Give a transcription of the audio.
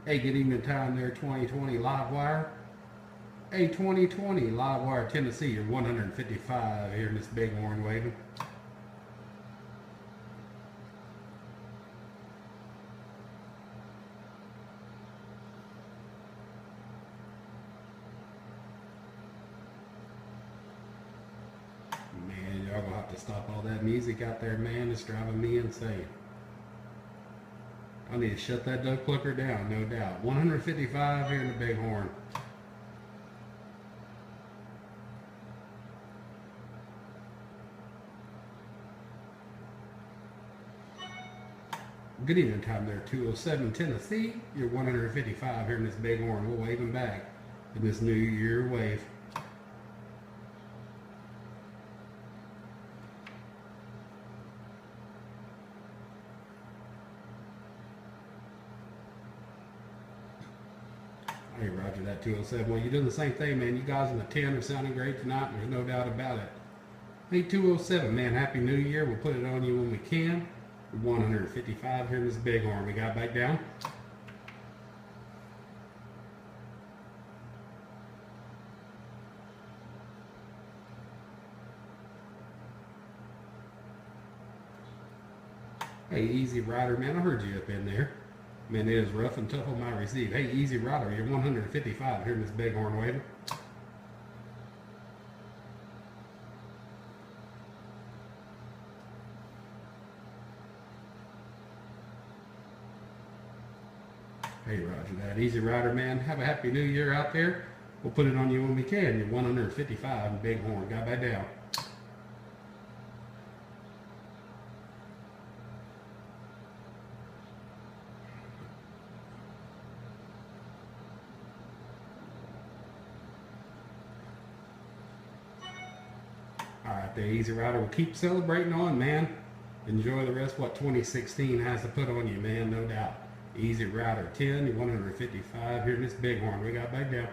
Hey, good evening time there, 2020 Live Wire. Hey, 2020 Live Wire, Tennessee, you're 155 here in this big horn waving. Man, y'all gonna have to stop all that music out there, man. It's driving me insane. I need to shut that duck clucker down, no doubt. 155 here in the big horn. Good evening time there, 207 Tennessee. You're 155 here in this big horn. We'll wave them back in this new year wave. Hey, Roger that 207. Well, you're doing the same thing, man. You guys in the 10 are sounding great tonight, and there's no doubt about it. Hey, 207, man. Happy New Year. We'll put it on you when we can. 155 here in this big horn. We got back down. Hey, Easy Rider, man. I heard you up in there. Man, it is rough and tough on my receive. Hey, Easy Rider, you're 155 here in this big horn waving. Hey, Roger that. Easy Rider, man. Have a happy new year out there. We'll put it on you when we can. You're 155 in big horn. Got back down. All right, there, Easy Rider. We'll keep celebrating on, man. Enjoy the rest of what 2016 has to put on you, man, no doubt. Easy Rider 10, you're 155 here in this big horn. We got back down.